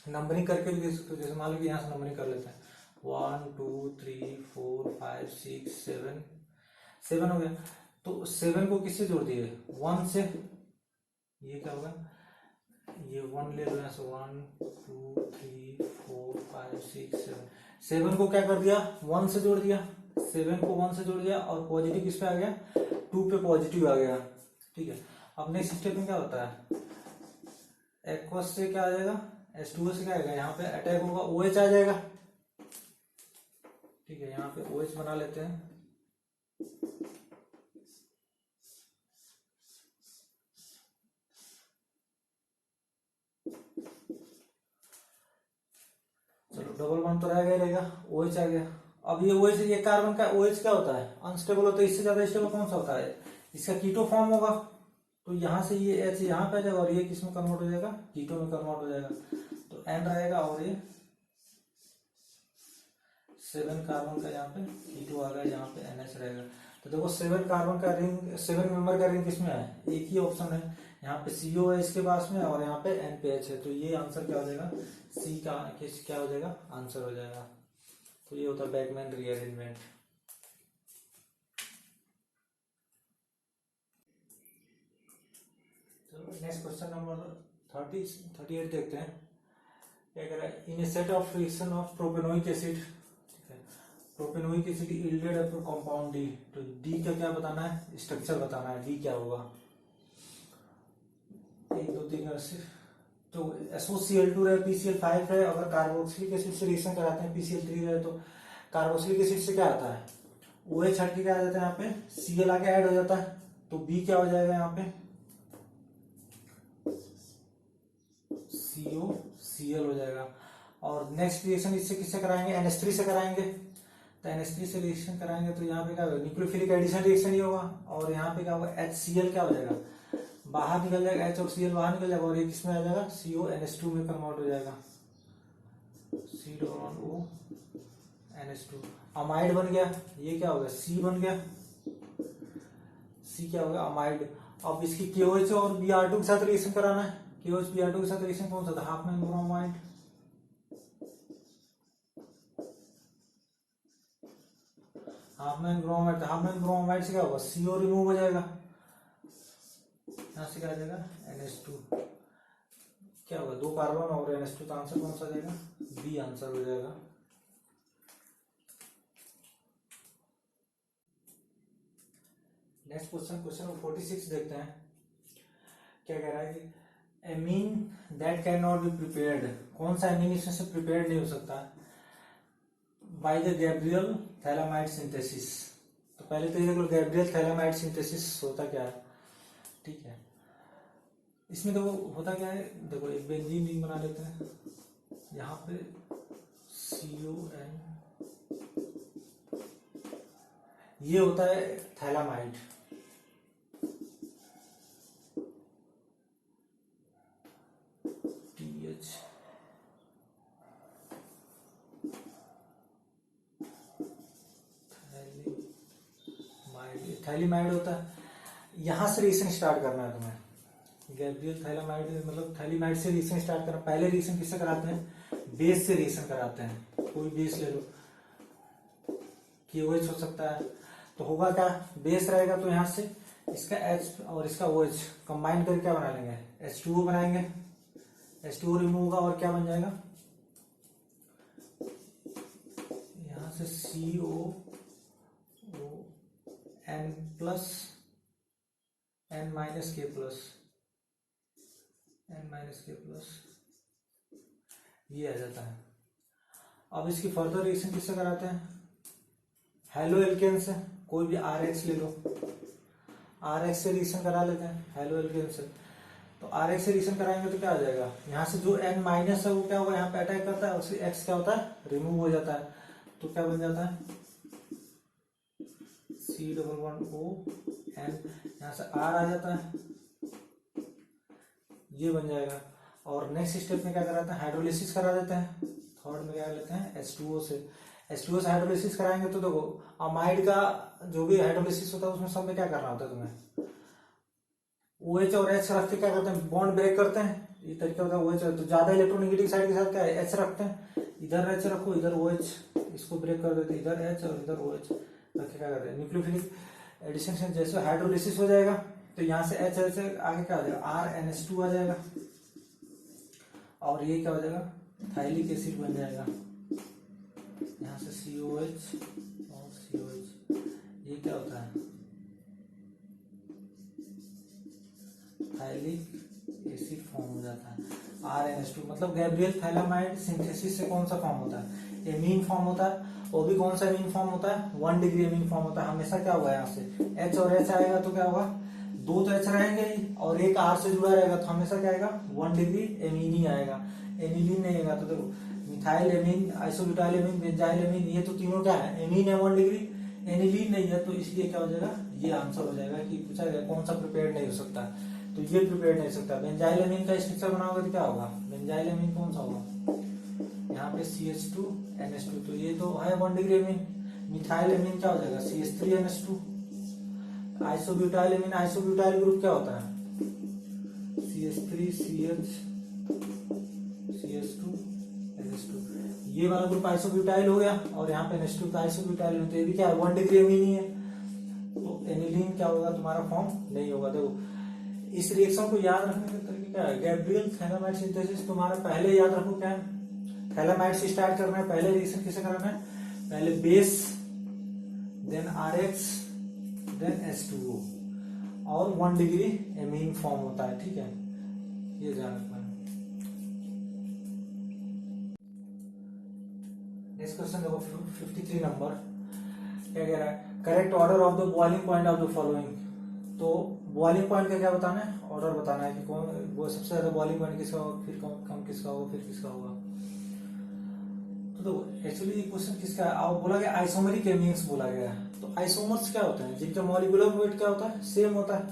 नंबरिंग करके भी दे सकते हो, जैसे मान लो कि यहाँ से नंबरिंग कर लेते हैं, 1 2 3 4 5 6 7, 7 हो गया। तो 7 को किससे जोड़ दिए, 1 से, ये क्या होगा, ये 1 ले लो यहाँ से, 1 2 3 4 5 6 7, 7 को क्या कर दिया, 1 से जोड़ दिया, 7 को 1 से जोड़ दिया, और पॉजिटिव किस पे आ गया, 2 पे पॉजिटिव आ गया, ठीक है। अब नेक्स्ट स्टेप में क्या होता है, एक्वस से क्या आ जाएगा, H2O से क्या आएगा, यहाँ पे अटैक होगा, OH आ जाएगा, ठीक है। यहाँ पे OH बना लेते हैं। चलो डबल बॉन्ड तो रहेगा ही रहेगा, OH आ गया। अब ये OH, ये कार्बन का OH क्या होता है, अनस्टेबल होता है, इससे ज्यादा स्टेबल कौन सा होता है, इसका कीटो फॉर्म होगा, तो यहाँ से ये H यहाँ पे आ जाएगा, और ये किस में कन्वर्ट हो जाएगा, कीटो में कन्वर्ट हो जाएगा, तो N रहेगा, और ये 7 कार्बन का यहाँ पे कीटो आ गया, यहाँ पे NH रहेगा। तो देखो 7 कार्बन का रिंग, 7 मेंबर का रिंग किसमें है, एक ही ऑप्शन है, यहाँ पे CO है इसके पास में, और यहाँ पे NPH है, तो ये आंसर क्या हो जाएगा, C का क्या हो जाएगा, आंसर हो जाएगा। तो ये होता है बैकमैन रीअरेंजमेंट। चलो नेक्स्ट क्वेश्चन नंबर 38 देखते हैं, क्या कह रहा है, in a set of reaction of propanoic acid, propanoic acid yielded a compound D, तो डी का क्या बताना है, स्ट्रक्चर बताना है, डी क्या होगा, 1 2 3 ऐसे। तो SOCl2 रहे, PCl5 रहे, अगर कार्बोक्सिलिक एसिड से रिएक्शन कराते हैं, PCl3 रहे, तो कार्बोक्सिलिक एसिड से क्या आता है, OH हट के क्या आ जाता है, यहाँ पे Cl आके ऐड हो जाता है, तो B क्या हो जाएगा, यहाँ पे COCl हो जाएगा। और नेक्स्ट रिएक्शन इससे किससे कराएंगे, NH3 से कराएंगे, तो NH3 से रिएक्शन कराएंगे तो यहाँ पे क्या होगा, न्यूक्लियोफिलिक एडिशन रिएक्शन ही होगा, और यहाँ पे क्या होगा, HCl क्या हो जाएगा, बाहर निकल जाएगा, H और Cl बाहर निकल जाएगा, और ये किसमें आ जाएगा, CONH2 में कन्वर्ट हो जाएगा, CONH2, अमाइड बन गया, ये क्या हो गया, C बन गया, C क्या होगा, अमाइड। अब इसकी KOH और Br2 के साथ रिएक्शन कराना है, KOH Br2 के साथ रिएक्शन कौन सा था, half man bromide, half man bromide, half man bromide से क्या होगा, CO रिमूव हो जाएगा, यहाँ से क्या आ जाएगा, NH2, क्या होगा, 2 कार्बन और NH2, तो आंसर कौन सा आ जाएगा, B आंसर हो जाएगा। नेक्स्ट क्वेश्चन, क्वेश्चन नंबर 46 देखते हैं, क्या कह रहा है कि amine that can not be prepared, कौन सा एमीन इसमें से प्रिपेयर्ड नहीं हो सकता by the Gabriel phthalimide synthesis. तो पहले तो ये देख लो गैब्रियल थैलामाइड सिंथेसिस होता क्या है, ठीक है। इसमें देखो होता क्या है, देखो एक बेंजीन रिंग बना लेते हैं, यहाँ पे CON, ये होता है थैलामाइड, TH, थैलीमाइड होता है। यहाँ से रिएक्शन स्टार्ट करना है तुम्हें, गैब्रियल थैलामाइड मतलब थैलीमाइड से रिएक्शन स्टार्ट करना। पहले रिएक्शन किससे कराते हैं? बेस से रिएक्शन कराते हैं। कोई बेस ले लो, KOH हो सकता है, तो होगा क्या, बेस रहेगा तो यहाँ से इसका H और इसका OH कंबाइन करके क्या बना लेंगे, H2O बनाएंगे। H2O रिमूव होगा और क्या बन जाएगा, यहाँ से COON plus N minus K plus ये आ जाता है। अब इसकी फर्दर रिएक्शन किससे कराते हैं, हेलो एल्केन से। कोई भी RH ले लो, RH से रिएक्शन करा लेते हैं हेलो एल्केन से। तो RH से रिएक्शन कराएंगे तो क्या आ जाएगा, यहाँ से जो N माइनस है वो क्या होगा, यहाँ पे अटैक करता है, उससे X क्या होता है, रिमूव हो जाता है। तो क्या बन जाता है, C++ON, यहाँ से R आ जाता है, ये बन जाएगा। और नेक्स्ट स्टेप में क्या कराते हैं, हाइड्रोलिसिस करा देते हैं। थर्ड में क्या लेते हैं, H2O से हाइड्रोलिसिस कराएंगे। तो देखो अमाइड का जो भी हाइड्रोलिसिस होता है उसमें सब में क्या करना होता है तुम्हें, OH और H रख के क्या करते हैं, बॉन्ड ब्रेक करते हैं। ये तरीका होता है OH, तो ज्यादा इलेक्ट्रोनेगेटिव साइड के साथ क्या है, H रखते हैं। इधर H रखो, इधर OH, इसको ब्रेक कर देते हैं, इधर H और इधर OH रख के क्या करते हैं, न्यूक्लियोफिलिक एडिशन से जैसे हाइड्रोलिसिस हो जाएगा तो यहाँ से H आगे क्या हो जाएगा, RNH2 आ जाएगा, और ये क्या हो जाएगा, थाइलिक एसिड बन जाएगा। यहाँ से COH और COH, ये क्या होता है, थाइलिक एसिड फॉर्म हो जाता है। RNH2 मतलब गैब्रियल थैलामाइड सिंथेसिस से कौन सा फॉर्म होता है, एमीन फॉर्म होता है। वो भी कौन सा एमीन फॉर्म होता है, 1 डिग्री एमीन फॉर्म होता है। हमेशा क्या होगा, यहाँ से H और H आएगा तो क्या होगा, दो तो H रहेंगे ही और एक R से जुड़ा रहेगा, तो हमेशा क्या आएगा, 1 डिग्री एमीन ही आएगा, एनिलीन नहीं आएगा। तो देखो methyl amine, isobutyl amine, benzyl amine, ये तो तीनों क्या है, एमीन है 1 डिग्री, एनिलीन नहीं है। तो इसलिए क्या हो जाएगा, ये आंसर हो जाएगा कि पूछा गया कौन सा प्रिपेयर्ड नहीं हो सकता, तो ये प्रिपेयर्ड नहीं हो सकता। बेंजाइल एमीन का स्ट्रक्चर बनाओगे तो क्या होगा, बेंजाइल एमीन कौन सा होगा, यहाँ पे CH2NH2, तो ये तो है 1 डिग्री एमीन। मिथाइल एमीन क्या हो जाएगा, CH3NH2। Isobutyl amine, isobutyl group क्या होता है, CH3CH2NH2। ये वाला ग्रुप आइसोब्यूटाइल हो गया, और यहाँ पे NH2 का आइसोब्यूटाइल, तो ये भी क्या है, 1 डिग्री एमीन ही है। तो एनिलीन क्या होगा, तुम्हारा फॉर्म नहीं होगा। देखो इस रिएक्शन को याद रखने का तरीका क्या है, गैब्रियल थैलामाइड सिंथेसिस तुम्हारा पहले याद रखो क्या है, थैलामाइड से स्टार्ट करना है। पहले रिएक्शन किसे कराना है, पहले base, then RH, then H2O, और 1 डिग्री एमीन फॉर्म होता है, ठीक है, ये ध्यान रखना है। नेक्स्ट क्वेश्चन देखो 53 नंबर, क्या कह रहा है, correct order of the boiling point of the following. तो बॉइलिंग पॉइंट का क्या बताना है, ऑर्डर बताना है कि कौन वो सबसे ज्यादा बॉइलिंग पॉइंट किसका होगा, फिर कम किसका होगा, फिर किसका होगा। तो एक्चुअली क्वेश्चन किसका है, आप बोला गया आइसोमेरिक एमीन्स बोला गया है। तो आइसोमर्स क्या होता है, जिनका मॉलिक्यूलर वेट क्या होता है, सेम होता है।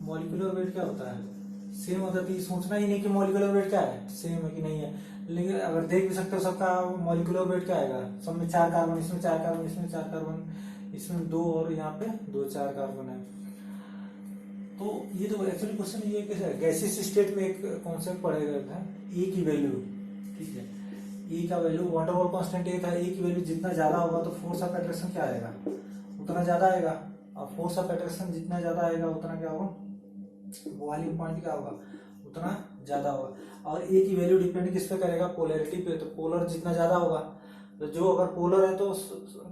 मॉलिक्यूलर वेट क्या होता है, सेम होता है। तो ये सोचना ही नहीं कि मॉलिक्यूलर वेट क्या है, सेम है कि नहीं है। लेकिन अगर देख भी सकते हो सबका मॉलिक्यूलर वेट क्या आएगा, सब में 4 कार्बन, इसमें 4 कार्बन, इसमें 4 कार्बन, इसमें 2 और यहाँ पे 2 4 कार्बन है। तो ये तो एक्चुअली क्वेश्चन ये कैसे है, गैसियस स्टेट में एक कॉन्सेप्ट पढ़ेगा था, E की वैल्यू, ठीक है, E का वैल्यू वंडर वाल कांस्टेंट ये था, E की वैल्यू जितना ज्यादा होगा तो फोर्स ऑफ अट्रैक्शन क्या आएगा, उतना ज्यादा आएगा। और फोर्स ऑफ अट्रैक्शन जितना ज्यादा आएगा उतना क्या होगा, बॉइलिंग पॉइंट क्या होगा, उतना ज्यादा होगा। और ए की वैल्यू डिपेंड किस पे करेगा, पोलैरिटी पे। तो पोलर जितना ज्यादा होगा, तो जो अगर पोलर है तो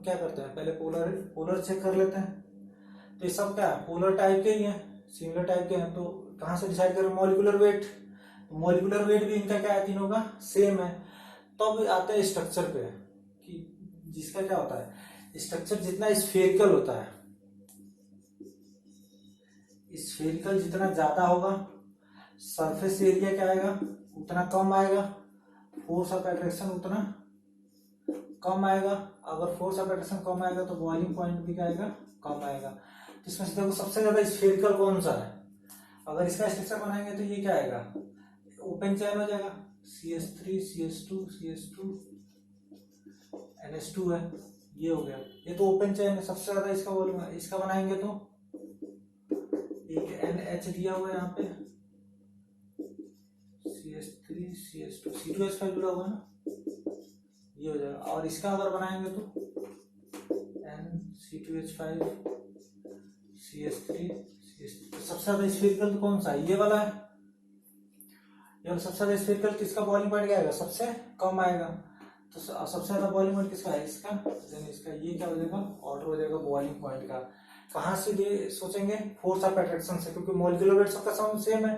क्या करते हैं, पहले पोलर चेक कर लेते हैं। तो ये सब क्या है, पोलर टाइप के ही है, सिमिलर टाइप के हैं। तो कहाँ से डिसाइड करें, मॉलिक्यूलर वेट। तो मॉलिक्यूलर वेट भी इनका क्या है, तीनों का सेम है। तब आते हैं स्ट्रक्चर पे, कि जिसका क्या होता है, स्ट्रक्चर जितना स्फेरिकल होता है, स्फेरिकल जितना ज्यादा होगा, सरफेस एरिया क्या आएगा, उतना कम आएगा, फोर्स ऑफ अट्रैक्शन उतना कम आएगा। अगर फोर्स ऑफ अट्रैक्शन कम आएगा तो बॉइलिंग पॉइंट भी क्या आएगा, कम आएगा। तो इसमें से देखो सबसे ज्यादा स्फेरिकल कौन सा है, अगर इसका स्ट्रक्चर बनाएंगे तो ये क्या आएगा, ओपन चेन हो जाएगा, CH3 CH2 CH2 NH2 है, ये हो गया, ये तो ओपन चेन है, सबसे ज्यादा इसका वॉल्यूम है। इसका बनाएंगे तो एक NH दिया हुआ है यहाँ पे, CH3 CH2 C2H5 जुड़ा हुआ है ना, ये हो जाएगा। और इसका अगर बनाएंगे तो NC2H5 CH3 CH3। तो सबसे ज्यादा स्फेरिकल तो कौन सा है, ये वाला है। ये वाला सबसे ज्यादा स्फेरिकल, किसका बॉइलिंग पॉइंट क्या आएगा, सबसे कम आएगा। तो सबसे ज्यादा बॉइलिंग पॉइंट किसका है, इसका। देन इसका ये क्या हो जाएगा, ऑर्डर हो जाएगा बॉइलिंग पॉइंट का। कहाँ से ये सोचेंगे, फोर्स ऑफ अट्रैक्शन से, क्योंकि मॉलिक्यूलर वेट सबका सेम है।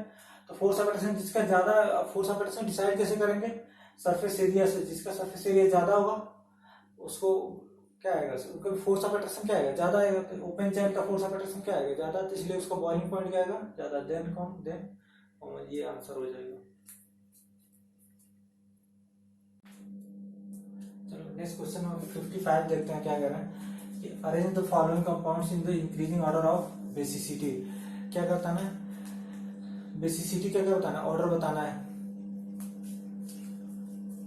तो फोर्स ऑफ अट्रैक्शन जिसका ज्यादा, फोर्स ऑफ अट्रैक्शन डिसाइड कैसे करेंगे, सरफेस एरिया से। जिसका सरफेस एरिया ज्यादा होगा उसको क्या आएगा, क्योंकि फोर्स ऑफ अट्रैक्शन क्या आएगा, ज्यादा आएगा। तो ओपन चेन का फोर्स ऑफ अट्रैक्शन क्या आएगा, ज्यादा, तो इसलिए उसका बॉइलिंग पॉइंट क्या आएगा, ज्यादा। देन कौन, देन ये आंसर हो जाएगा। चलो नेक्स्ट क्वेश्चन नंबर 55 देखते हैं क्या कह रहे हैं कि arrange the following compounds in the increasing order of basicity. क्या करता है, बेसिसिटी क्या बताना है, ऑर्डर बताना है।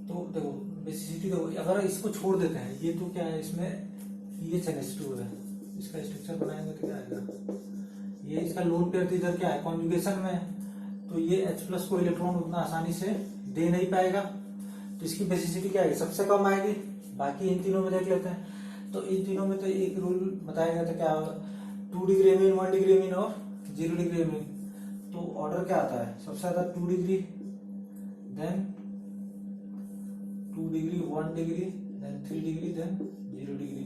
तो देखो बेसिसिटी, देखो अगर इसको छोड़ देते हैं, ये तो क्या है, इसमें EHNH2 है, इसका स्ट्रक्चर बनाएंगे तो क्या आएगा, ये इसका लोन पेयर तो इधर क्या है, कॉन्जुगेशन में, तो ये H+ को इलेक्ट्रॉन उतना आसानी से दे नहीं पाएगा। तो इसकी बेसिसिटी क्या आएगी, सबसे कम आएगी। बाकी इन तीनों में देख लेते हैं। तो इन तीनों में तो एक रूल बताया गया था, क्या 2 डिग्री एमीन, 1 डिग्री एमीन और 0 डिग्री एमीन। तो ऑर्डर क्या आता है, सबसे ज्यादा 2 degree, then 2 degree, 1 degree, then 3 degree, then 0 degree.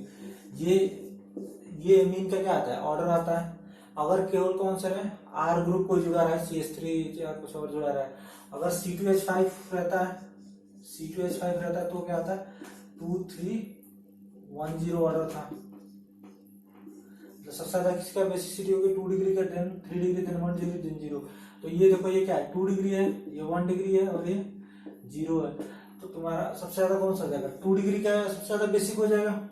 ये एमीन का क्या आता है, ऑर्डर आता है। अगर केवल कौन सा है, R ग्रुप कोई जुड़ा रहा है, CH3 या कुछ और जुड़ा रहा है। अगर C2H5 रहता है, C2H5 रहता है तो क्या आता है, 2 3 1 0 ऑर्डर था। तो सबसे ज्यादा किसका बेसिसिटी होगी, 2 डिग्री का, then 3 degree, then 1 degree, then 0। तो ये देखो, ये क्या है, 2 डिग्री है, ये 1 डिग्री है और ये 0 है। तो तुम्हारा सबसे ज्यादा कौन सा हो जाएगा, 2 डिग्री का सबसे ज्यादा बेसिक हो जाएगा,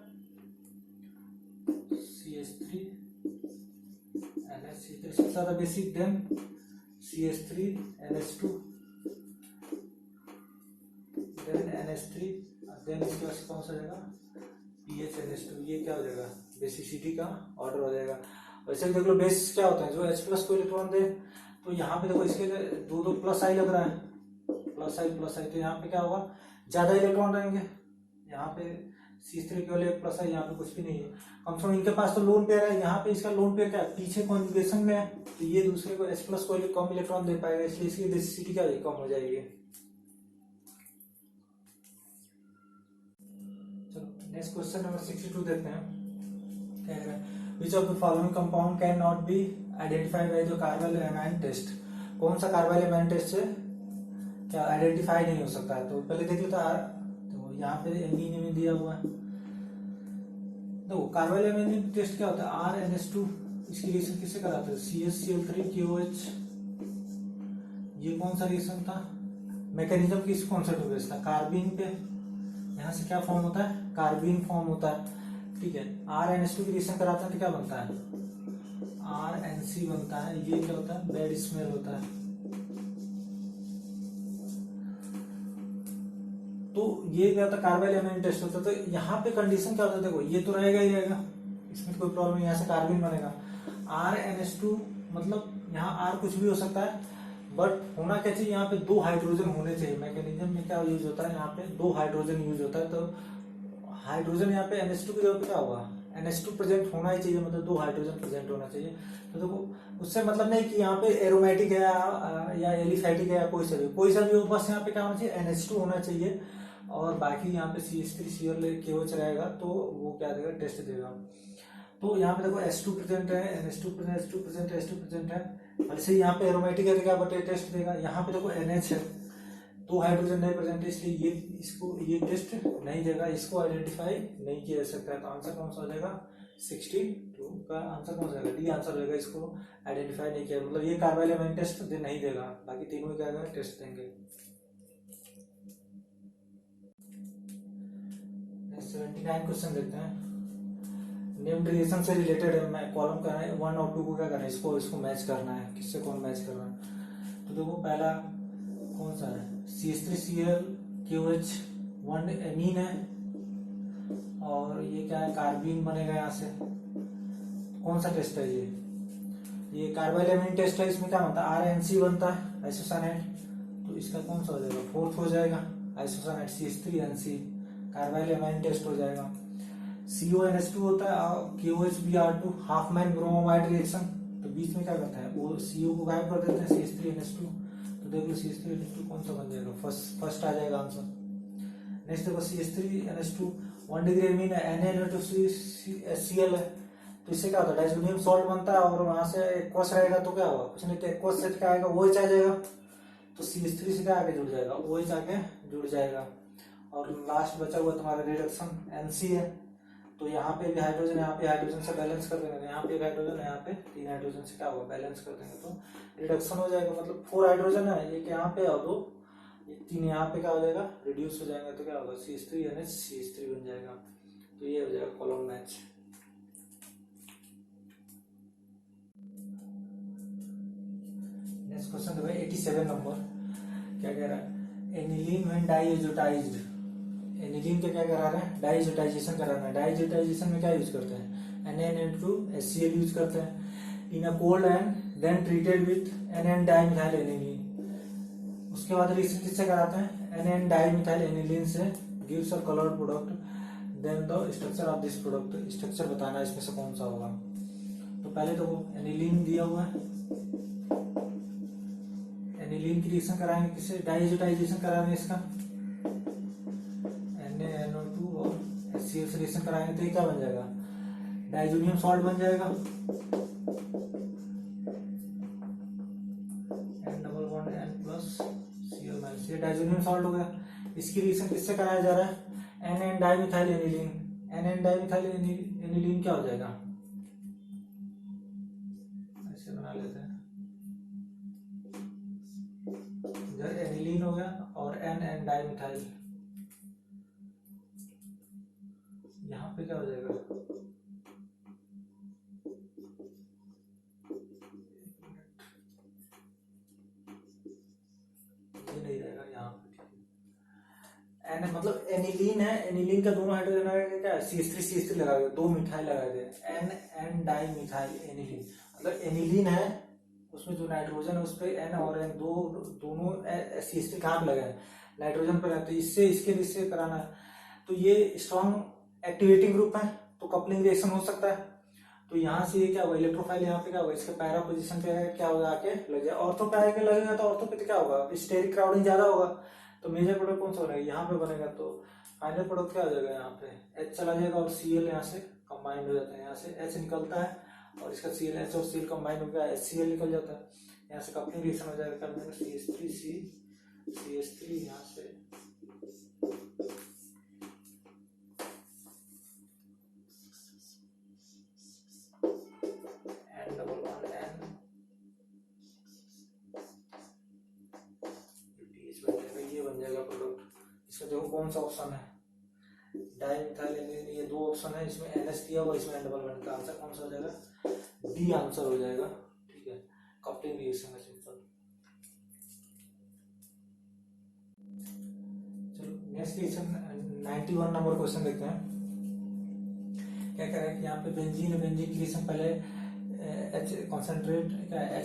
CH3 NH3 सबसे ज्यादा basic, then CH3 NH2, then NH3, then इसके बाद कौन सा हो जाएगा, PHNH2। ये क्या हो जाएगा, बेसिसिटी का ऑर्डर हो जाएगा। वैसे देख लो, बेस क्या होता है, जो H+ को इलेक्ट्रॉन दे। तो यहाँ पे देखो, इसके दो प्लस आई लग रहा है, प्लस आई, तो यहाँ पे क्या होगा, ज्यादा इलेक्ट्रॉन रहेंगे। यहाँ पे C3 केवल एक प्लस आई, यहाँ पे कुछ भी नहीं है। कम से कम इनके पास तो लोन पेयर है, यहाँ पे इसका लोन पेयर क्या है, पीछे कॉन्जुगेशन में है। तो ये दूसरे को H+ को कम इलेक्ट्रॉन दे पाएगा, इसलिए इसकी बेसिसिटी क्या कम हो जाएगी। नेक्स्ट क्वेश्चन नंबर 62 देखते हैं, क्या कह रहा है, which of the following compound can not be identified by the carbon amine test. कौन सा कार्बन एमाइन टेस्ट से क्या आइडेंटिफाई नहीं हो सकता है। तो पहले देख लेते हैं, तो यहाँ पे एमीन दिया हुआ है। देखो कार्बन एमाइन टेस्ट क्या होता है, RNH2, इसकी रिएक्शन किससे कराते हैं, CHCl3COH। ये कौन सा रिएक्शन था, मैकेनिज्म किस कौन सा बेस्ड था, कार्बिन पे। यहाँ से क्या फॉर्म होता है, कार्बिन फॉर्म होता है, ठीक है। RNH2 की रिएक्शन कराते हैं तो क्या बनता है, RNC बनता है। ये क्या होता है, बैड स्मेल होता है। तो ये क्या होता है, कार्बन एलिमेंट टेस्ट होता है। तो यहाँ पे कंडीशन क्या होता है, देखो ये तो रहेगा ही रहेगा, इसमें कोई प्रॉब्लम नहीं, यहाँ से कार्बिन बनेगा। RNH2 मतलब यहाँ R कुछ भी हो सकता है, बट होना क्या चाहिए, यहाँ पे 2 हाइड्रोजन होने चाहिए। मैकेनिज्म में क्या यूज होता है, यहाँ पे 2 हाइड्रोजन यूज होता है। तो हाइड्रोजन यहाँ पे NH2 की जगह पे क्या होगा, NH2 प्रेजेंट होना ही चाहिए, मतलब 2 हाइड्रोजन प्रेजेंट होना चाहिए। तो देखो उससे मतलब नहीं कि यहाँ पे एरोमेटिक है या एलिफैटिक है या कोई सा भी हो, बस यहाँ पे क्या होना चाहिए, NH2 होना चाहिए। और बाकी यहाँ पे CH3Cl रहेगा, तो वो क्या देगा, टेस्ट देगा। तो यहाँ पे देखो H2 प्रेजेंट है, NH2 प्रेजेंट, H2 प्रेजेंट है, H2 प्रेजेंट है। वैसे यहाँ पे एरोमेटिक है तो क्या बटे टेस्ट देगा। यहाँ पे देखो NH है, 2 हाइड्रोजन नहीं प्रेजेंट है, इसलिए ये टेस्ट नहीं देगा, इसको आइडेंटिफाई नहीं किया जा सकता है। तो आंसर कौन सा हो जाएगा, 62 का आंसर कौन सा जाएगा, डी आंसर रहेगा। इसको आइडेंटिफाई नहीं किया, मतलब ये कार्बन एलिमेंट टेस्ट नहीं देगा, बाकी तीनों क्या देगा, टेस्ट देंगे। 79 क्वेश्चन देखते हैं, नेम्ड रिएक्शन से रिलेटेड है। मैं कॉलम करना है 1 और 2 को क्या करना है, इसको मैच करना है, किससे कौन मैच करना है। तो देखो पहला कौन सा है, CH3Cl KOH 1 एमीन है, और ये क्या है, कार्बीन बनेगा यहाँ से। कौन सा टेस्ट है ये कार्बाइलेमिन टेस्ट है। इसमें क्या बनता है, RNC बनता है आइसोसाइनेट, तो इसका कौन सा हो जाएगा, फोर्थ हो जाएगा आइसोसाइनेट CH3NC, कार्बाइलेमिन टेस्ट हो जाएगा। CONH2 होता है KOHBr2 half man bromide reaction, तो बीच में क्या करता है वो CO को गायब कर देते हैं CH3NH2, तो देख लो CH3NH2 कौन सा बन जाएगा, फर्स्ट आ जाएगा आंसर। नेक्स्ट देखो CH3NH2 1 डिग्री एमीन है, NaNO2HCl है, तो इससे क्या होता है डाइसोनियम सॉल्ट बनता है, और वहां से एक्वस रहेगा तो क्या होगा, कुछ नहीं तो एक्वस से क्या आएगा OH आ जाएगा, तो CH3 से क्या आगे जुड़ जाएगा, OH आगे जुड़ जाएगा। और लास्ट बचा हुआ तुम्हारा रिडक्शन NC है, तो यहाँ पे भी हाइड्रोजन, यहाँ पे हाइड्रोजन से बैलेंस कर देंगे, यहाँ पे एक हाइड्रोजन है, यहाँ पे 3 हाइड्रोजन से क्या होगा बैलेंस कर देंगे, तो रिडक्शन हो जाएगा। मतलब 4 हाइड्रोजन है, एक यहाँ पे और 2 ये 3 यहाँ पे क्या हो जाएगा रिड्यूस हो जाएंगे, तो क्या होगा CH3NH CH3 बन जाएगा, तो ये हो जाएगा कॉलम मैच। नेक्स्ट क्वेश्चन देखो 87 नंबर, क्या कह रहा है, एनिलीन व्हेन डाइएजोटाइज्ड, एनिलीन के क्या करा रहे हैं, डाइएजोटाइजेशन करा रहे हैं। डाइएजोटाइजेशन में क्या यूज करते हैं, NaN2HCl यूज करते हैं in a cold and then treated with NN dimethyl aniline. उसके बाद रिएक्शन किससे कराते हैं, NN डाइमिथाइल एनिलीन से, gives a coloured product, then the structure of this product, structure बताना है इसमें से कौन सा होगा। तो पहले तो वो एनिलीन दिया हुआ है, एनिलीन की रिएक्शन कराएंगे किससे, डाइएजोटाइजेशन कराएंगे इसका, NaNO2 और HCl से रिएक्शन कराएंगे, तो ये क्या बन जाएगा, डाइजोनियम सॉल्ट बन जाएगा, N+Cl- ये डाइजोनियम सॉल्ट हो गया। इसकी रिएक्शन किससे कराया जा रहा है, NN dimethyl aniline, NN dimethyl aniline क्या हो जाएगा, ऐसे बना लेते हैं, इधर एनिलीन हो गया और NN डाइमिथाइल, यहाँ पे क्या हो जाएगा, ये नहीं रहेगा यहाँ पे, एन मतलब एनिलीन है, एनिलीन का दोनों हाइड्रोजन लगा क्या है CH3 लगा दिया, 2 मिथाइल लगा दिया, NN डाइमिथाइल एनिलीन, मतलब एनिलीन है उसमें जो नाइट्रोजन है उस पर N और N दोनों CH3 कहाँ पे लगा है, नाइट्रोजन पे रहते, इससे इसके इससे कराना है, तो ये स्ट्रॉन्ग एक्टिवेटिंग ग्रुप है, तो कपलिंग रिएक्शन हो सकता है। तो यहाँ से ये क्या होगा, इलेक्ट्रोफाइल यहाँ पे क्या होगा, इसके पैरा पोजीशन पे क्या होगा आके लग जाए, ऑर्थो पे आके लगेगा, तो ऑर्थो पे तो क्या होगा, स्टेरिक क्राउडिंग ज्यादा होगा, तो मेजर प्रोडक्ट कौन सा बनेगा, यहाँ पे बनेगा, तो फाइनल प्रोडक्ट क्या हो जाएगा, यहाँ पे H चला जाएगा और Cl यहाँ से कंबाइंड हो जाता है, यहाँ से H निकलता है और इसका H और Cl कंबाइंड हो गया, HCl निकल जाता है, यहाँ से कपलिंग रिएक्शन हो जाएगा, कर देंगे CH3 यहाँ से इसका देखो कौन सा ऑप्शन है, डाइमिथाइल एनिलीन, ये 2 ऑप्शन है, इसमें NH दिया हुआ, इसमें N का आंसर कौन सा हो जाएगा, D आंसर हो जाएगा, ठीक है, कपलिंग रिएक्शन है सिंपल। चलो नेक्स्ट क्वेश्चन 91 नंबर क्वेश्चन देखते हैं, क्या कह रहा है कि यहाँ पे बेंजीन की रिएक्शन पहले कॉन्सेंट्रेट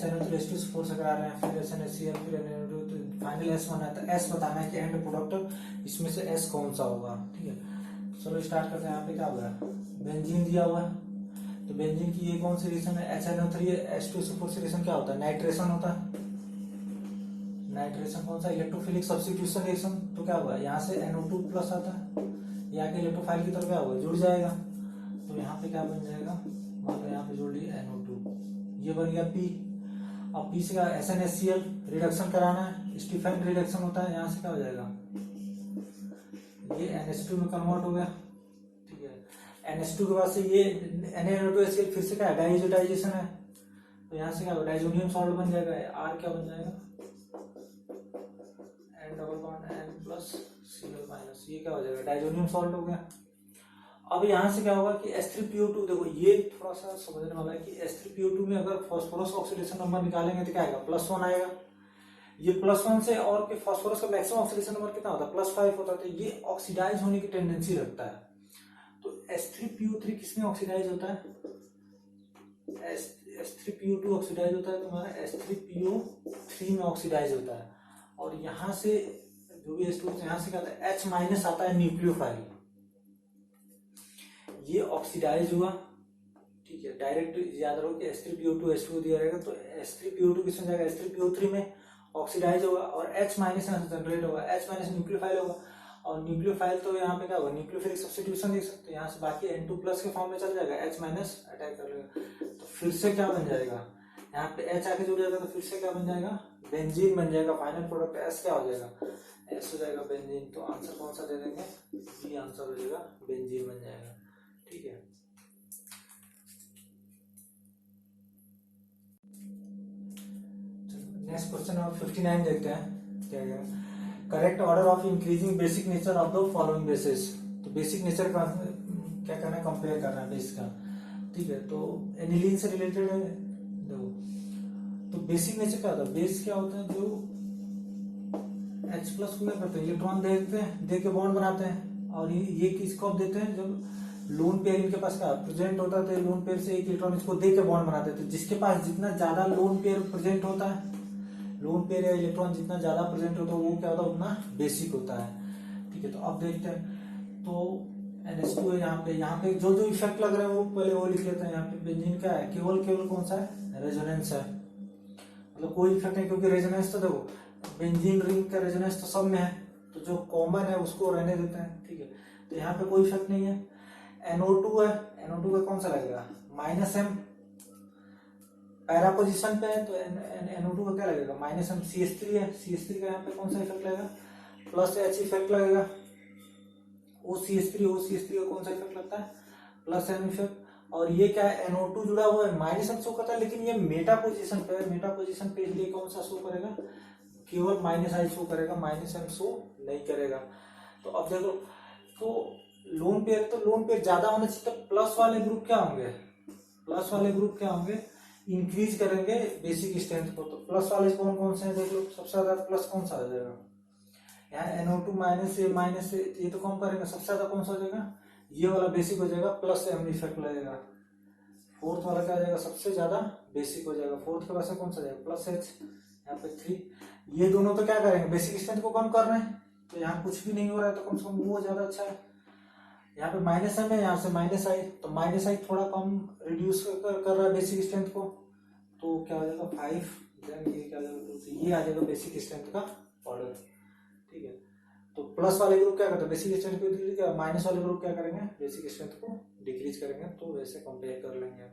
HNO3 से करा रहे हैं, फिर SNHCl, फिर NaNO2, तो फाइनल S बना है, तो S बताना है कि एंड प्रोडक्ट इसमें से S कौन सा होगा, ठीक है। चलो स्टार्ट करते हैं, यहाँ पे क्या होगा, बेंजीन दिया हुआ है, तो बेंजीन की ये कौन सी रिएक्शन है, HNO3H2SO4 से रिएक्शन क्या होता है, नाइट्रेशन होता है, नाइट्रेशन कौन सा, इलेक्ट्रोफिलिक सब्स्टिट्यूशन रिएक्शन, तो क्या होगा, यहाँ से NO2+ आता है, ये आके इलेक्ट्रोफाइल की तरफ क्या होगा, जुड़ जाएगा, तो यहाँ पे क्या बन जाएगा, मान लो यहाँ पे जोड़ लिया NO2, ये बन गया P, अब P से क्या SNHCl रिडक्शन कराना है, स्टीफन रिडक्शन होता है, यहाँ से क्या हो जाएगा, ये NH2 में कन्वर्ट हो गया, ठीक है, NH2 के बाद से ये NaNO2HCl फिर से क्या है डाइएजोटाइजेशन है, तो यहाँ से क्या होगा डाइजोनियम सॉल्ट बन जाएगा, R क्या बन जाएगा, N+Cl-, ये क्या हो जाएगा डाइजोनियम सॉल्ट हो गया। अब यहाँ से क्या होगा कि H3PO2, देखो ये थोड़ा सा समझने वाला है कि H3PO2 में अगर फास्फोरस ऑक्सीडेशन नंबर निकालेंगे तो क्या आएगा, +1 आएगा, ये +1 से, और कि फास्फोरस का मैक्सिमम ऑक्सीडेशन नंबर कितना होता है, +5 होता है, तो ये ऑक्सीडाइज होने की टेंडेंसी रखता है, तो H3PO3 किसमें ऑक्सीडाइज होता है? H3PO2 ऑक्सीडाइज होता है, तुम्हारा H3PO3 में ऑक्सीडाइज होता है। और यहाँ से जो भी H2 यहाँ से क्या आता है, H माइनस आता है न्यूक्लियोफाइल, ये ऑक्सीडाइज हुआ, ठीक है। डायरेक्ट याद रखो कि H3PO2 H2 दिया रहेगा, तो H3PO2 किसमें जाएगा, H3PO3 में ऑक्सीडाइज होगा, और H माइनस यहाँ से जनरेट होगा, H माइनस न्यूक्लियोफाइल होगा, और न्यूक्लियोफाइल तो यहाँ पे क्या होगा, न्यूक्लियोफिलिक सब्स्टिट्यूशन देख सकते हैं, यहाँ से बाकी N2 प्लस के फॉर्म में चल जाएगा, H माइनस अटैक कर लेगा, तो फिर से क्या बन जाएगा, यहाँ पे H आके जुड़ जाएगा, तो फिर से क्या बन जाएगा, बेंजीन बन जाएगा। फाइनल प्रोडक्ट S क्या हो जाएगा, S हो जाएगा बेंजीन। तो आंसर कौन सा दे देंगे, बी आंसर हो जाएगा, बेंजीन बन जाएगा, ठीक है। नेक्स्ट क्वेश्चन नंबर 59 देखते हैं क्या है। Correct order of increasing basic nature of the following basis. तो बेसिक नेचर का क्या करना है, कंपेयर करना है बेस का, ठीक है। तो एनिलीन से रिलेटेड है, देखो तो बेसिक नेचर क्या होता है, बेस क्या होता है, जो H प्लस को क्या करते हैं, इलेक्ट्रॉन देते हैं, दे के बॉन्ड बनाते हैं, और ये किसको आप देते हैं, जब लोन पेयर इनके पास क्या प्रेजेंट होता है, तो लोन पेयर से एक इलेक्ट्रॉन इसको दे के बॉन्ड बनाते हैं। तो जिसके पास जितना ज्यादा लोन पेयर प्रेजेंट होता है, लोन पेयर या इलेक्ट्रॉन जितना ज्यादा प्रेजेंट होता है, वो क्या होता है, उतना बेसिक होता है, ठीक है। तो अब देखते हैं, तो NH2 है यहाँ पे जो जो इफेक्ट लग रहा है वो पहले वो लिख लेते हैं। यहाँ पे बेंजीन क्या है, केवल कौन सा है, रेजोनेंस है, मतलब कोई इफेक्ट नहीं, क्योंकि रेजोनेंस तो देखो बेंजीन रिंग का रेजोनेंस तो सब में है, तो जो कॉमन है उसको रहने देते हैं, ठीक है। तो यहाँ पे कोई इफेक्ट नहीं है। NO2 है, NO2 का कौन सा लगेगा, -M, पैरा पोजीशन पे है, तो NO2 का क्या लगेगा, -M। CH3 है, CH3 का यहाँ पे कौन सा इफेक्ट लगेगा, +H इफेक्ट लगेगा। OCH3 का कौन सा इफेक्ट लगता है, +M इफेक्ट। और ये क्या है, NO2 जुड़ा हुआ है, -M शो करता है, लेकिन ये मेटा पोजीशन पे है, मेटा पोजीशन पे इसलिए कौन सा शो करेगा, केवल -I शो करेगा, -M शो नहीं करेगा। तो अब देखो, तो लोन पेयर ज्यादा होना चाहिए, तो प्लस वाले ग्रुप क्या होंगे, इंक्रीज करेंगे बेसिक स्ट्रेंथ को। तो प्लस वाले कौन से हैं, देख लो, सबसे ज्यादा प्लस कौन सा आ जाएगा, यहाँ NO2 माइनस ये तो कम करेंगे, सबसे ज्यादा कौन सा हो जाएगा, ये वाला बेसिक हो जाएगा, +M इफेक्ट लगेगा। फोर्थ वाला क्या हो जाएगा, सबसे ज्यादा बेसिक हो जाएगा, फोर्थ के पास कौन सा जाएगा, +H, यहाँ पे 3। ये दोनों तो क्या करेंगे, बेसिक स्ट्रेंथ को कम कर रहे हैं, तो यहाँ कुछ भी नहीं हो रहा है, तो कम से कम वो ज्यादा अच्छा है। यहाँ पे -M है, यहाँ से -I, तो -I थोड़ा कम रिड्यूस कर रहा है बेसिक स्ट्रेंथ को, तो क्या हो जाएगा 5, देन ये क्या हो जाएगा 2, तो ये आ जाएगा बेसिक स्ट्रेंथ का ऑर्डर, ठीक है। तो प्लस वाले ग्रुप क्या करते हैं, बेसिक स्ट्रेंथ को डिक्रीज, माइनस वाले ग्रुप क्या करेंगे, बेसिक स्ट्रेंथ को डिक्रीज करेंगे। तो वैसे कंपेयर कर लेंगे।